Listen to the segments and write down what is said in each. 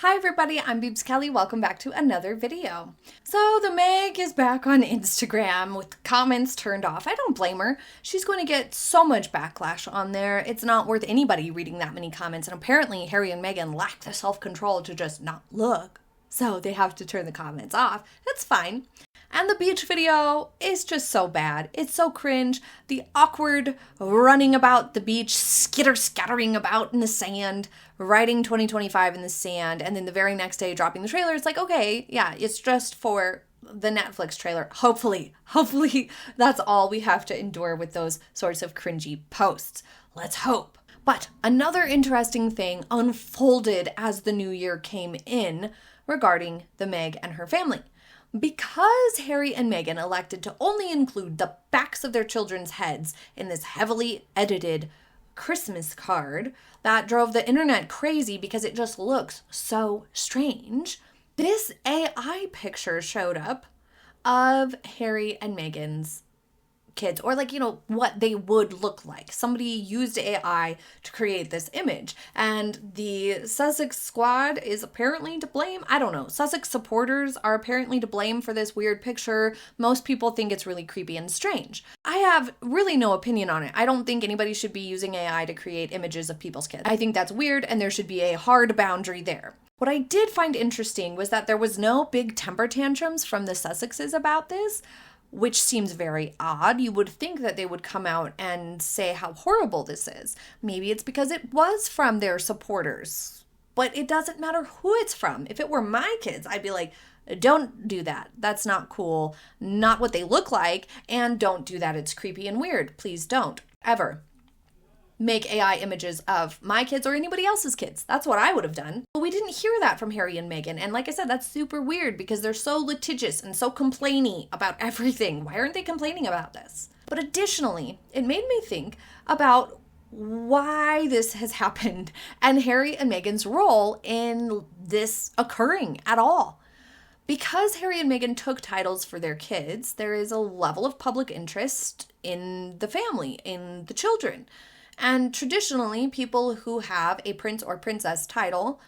Hi everybody, I'm Beebs Kelley. Welcome back to another video. So the Meg is back on Instagram with comments turned off. I don't blame her. She's going to get so much backlash on there. It's not worth anybody reading that many comments. And apparently Harry and Meghan lack the self-control to just not look. So they have to turn the comments off. That's fine. And the beach video is just so bad. It's so cringe. The awkward running about the beach, scattering about in the sand, writing 2025 in the sand, and then the very next day dropping the trailer. It's like, okay, yeah, it's just for the Netflix trailer. Hopefully that's all we have to endure with those sorts of cringy posts. Let's hope. But another interesting thing unfolded as the new year came in regarding the Meg and her family. Because Harry and Meghan elected to only include the backs of their children's heads in this heavily edited Christmas card that drove the internet crazy because it just looks so strange, this AI picture showed up of Harry and Meghan's kids, or what they would look like. Somebody used AI to create this image, and the Sussex squad is apparently to blame. I don't know. Sussex supporters are apparently to blame for this weird picture. Most people think it's really creepy and strange. I have really no opinion on it. I don't think anybody should be using AI to create images of people's kids. I think that's weird, and there should be a hard boundary there. What I did find interesting was that there was no big temper tantrums from the Sussexes about this, which seems very odd. You would think that they would come out and say how horrible this is. Maybe it's because it was from their supporters, but it doesn't matter who it's from. If it were my kids, I'd be like, don't do that. That's not cool. Not what they look like. And don't do that. It's creepy and weird. Please don't ever make AI images of my kids or anybody else's kids. That's what I would have done. But we didn't hear that from Harry and Meghan. And like I said, that's super weird because they're so litigious and so complainy about everything. Why aren't they complaining about this? But additionally, it made me think about why this has happened and Harry and Meghan's role in this occurring at all. Because Harry and Meghan took titles for their kids, there is a level of public interest in the family, in the children. And traditionally, people who have a prince or princess title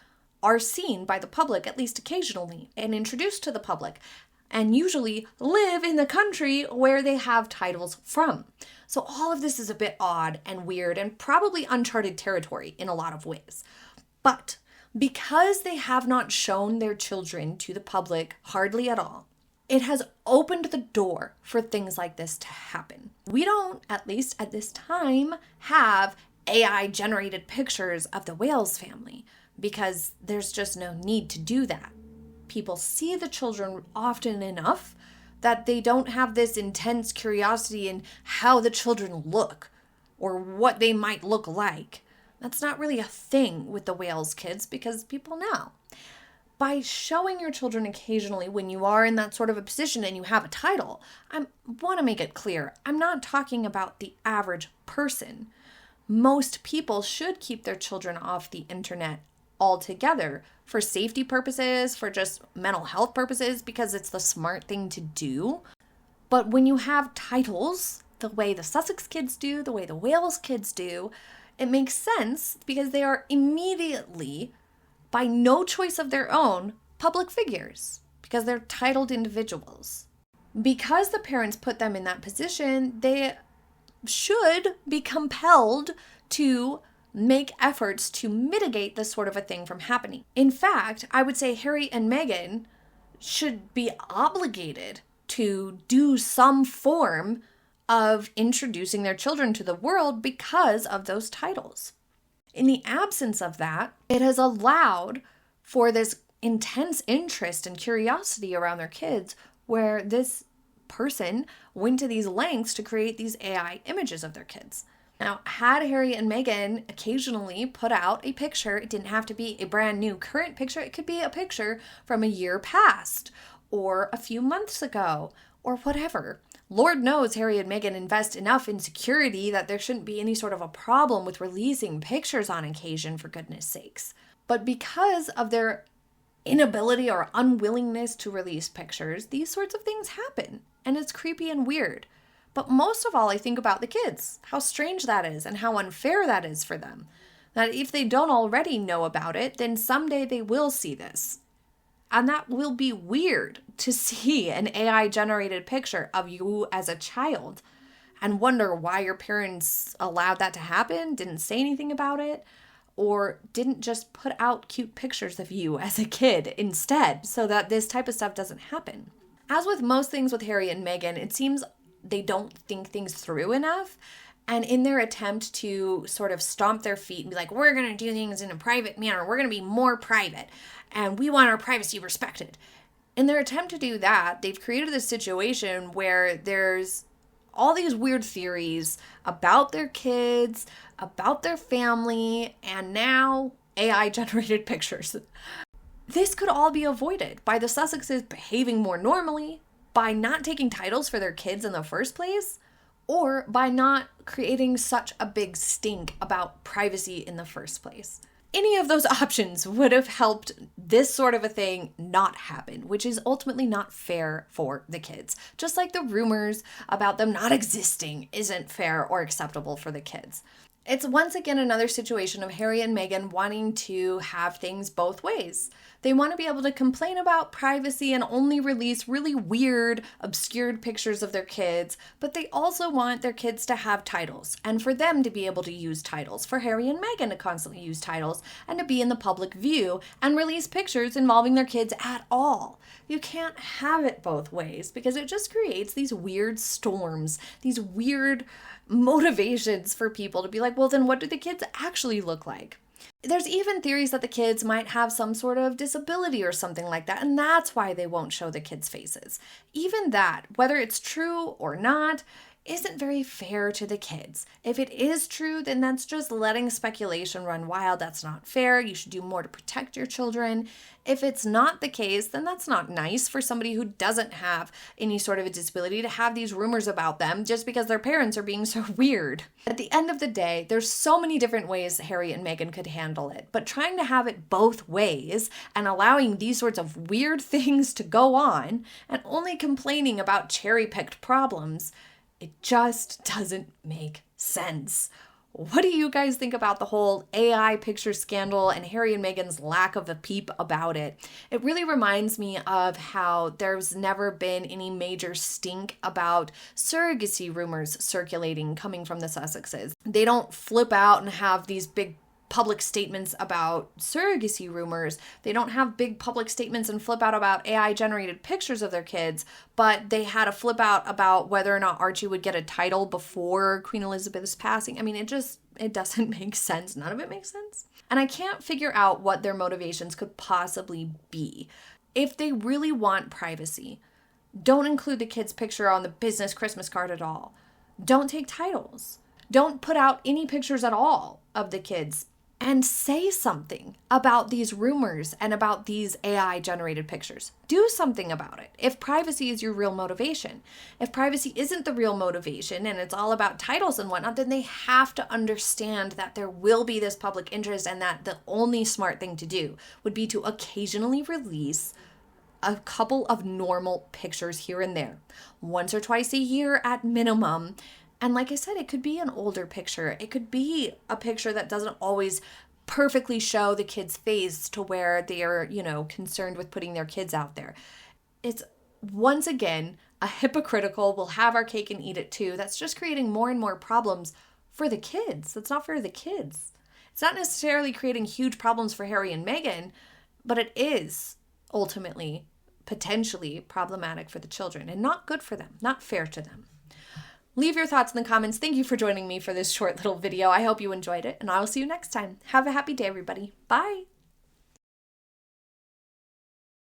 are seen by the public, at least occasionally, and introduced to the public, and usually live in the country where they have titles from. So all of this is a bit odd and weird and probably uncharted territory in a lot of ways. But because they have not shown their children to the public hardly at all, it has opened the door for things like this to happen. We don't, at least at this time, have AI-generated pictures of the Wales family because there's just no need to do that. People see the children often enough that they don't have this intense curiosity in how the children look or what they might look like. That's not really a thing with the Wales kids because people know. By showing your children occasionally when you are in that sort of a position and you have a title, I want to make it clear, I'm not talking about the average person. Most people should keep their children off the internet altogether for safety purposes, for just mental health purposes, because it's the smart thing to do. But when you have titles, the way the Sussex kids do, the way the Wales kids do, it makes sense because they are immediately, by no choice of their own, public figures because they're titled individuals. Because the parents put them in that position, they should be compelled to make efforts to mitigate this sort of a thing from happening. In fact, I would say Harry and Meghan should be obligated to do some form of introducing their children to the world because of those titles. In the absence of that, it has allowed for this intense interest and curiosity around their kids where this person went to these lengths to create these AI images of their kids. Now, had Harry and Meghan occasionally put out a picture, it didn't have to be a brand new current picture, it could be a picture from a year past or a few months ago or whatever. Lord knows Harry and Meghan invest enough in security that there shouldn't be any sort of a problem with releasing pictures on occasion, for goodness sakes. But because of their inability or unwillingness to release pictures, these sorts of things happen, and it's creepy and weird. But most of all, I think about the kids, how strange that is and how unfair that is for them. That if they don't already know about it, then someday they will see this. And that will be weird to see an AI generated picture of you as a child and wonder why your parents allowed that to happen, didn't say anything about it, or didn't just put out cute pictures of you as a kid instead so that this type of stuff doesn't happen. As with most things with Harry and Meghan, it seems they don't think things through enough. And in their attempt to sort of stomp their feet and be like, we're going to do things in a private manner, we're going to be more private, and we want our privacy respected. In their attempt to do that, they've created this situation where there's all these weird theories about their kids, about their family, and now AI-generated pictures. This could all be avoided by the Sussexes behaving more normally, by not taking titles for their kids in the first place, or by not creating such a big stink about privacy in the first place. Any of those options would have helped this sort of a thing not happen, which is ultimately not fair for the kids. Just like the rumors about them not existing isn't fair or acceptable for the kids. It's once again another situation of Harry and Meghan wanting to have things both ways. They want to be able to complain about privacy and only release really weird, obscured pictures of their kids, but they also want their kids to have titles and for them to be able to use titles, for Harry and Meghan to constantly use titles and to be in the public view and release pictures involving their kids at all. You can't have it both ways because it just creates these weird storms, these weird motivations for people to be like, well, then what do the kids actually look like? There's even theories that the kids might have some sort of disability or something like that, and that's why they won't show the kids' faces. Even that, whether it's true or not, isn't very fair to the kids. If it is true, then that's just letting speculation run wild. That's not fair. You should do more to protect your children. If it's not the case, then that's not nice for somebody who doesn't have any sort of a disability to have these rumors about them just because their parents are being so weird. At the end of the day, there's so many different ways Harry and Meghan could handle it, but trying to have it both ways and allowing these sorts of weird things to go on and only complaining about cherry-picked problems, it just doesn't make sense. What do you guys think about the whole AI picture scandal and Harry and Meghan's lack of a peep about it? It really reminds me of how there's never been any major stink about surrogacy rumors circulating coming from the Sussexes. They don't flip out and have these big public statements about surrogacy rumors. They don't have big public statements and flip out about AI generated pictures of their kids, but they had a flip out about whether or not Archie would get a title before Queen Elizabeth's passing. I mean, it doesn't make sense. None of it makes sense. And I can't figure out what their motivations could possibly be. If they really want privacy, don't include the kid's picture on the business Christmas card at all. Don't take titles. Don't put out any pictures at all of the kids. And say something about these rumors and about these AI generated pictures. Do something about it. If privacy is your real motivation. If privacy isn't the real motivation and it's all about titles and whatnot, then they have to understand that there will be this public interest and that the only smart thing to do would be to occasionally release a couple of normal pictures here and there. Once or twice a year at minimum. And like I said, it could be an older picture. It could be a picture that doesn't always perfectly show the kid's face to where they are, concerned with putting their kids out there. It's, once again, a hypocritical, we'll have our cake and eat it too. That's just creating more and more problems for the kids. That's not fair to the kids. It's not necessarily creating huge problems for Harry and Meghan, but it is ultimately potentially problematic for the children and not good for them, not fair to them. Leave your thoughts in the comments. Thank you for joining me for this short little video. I hope you enjoyed it, and I will see you next time. Have a happy day, everybody. Bye.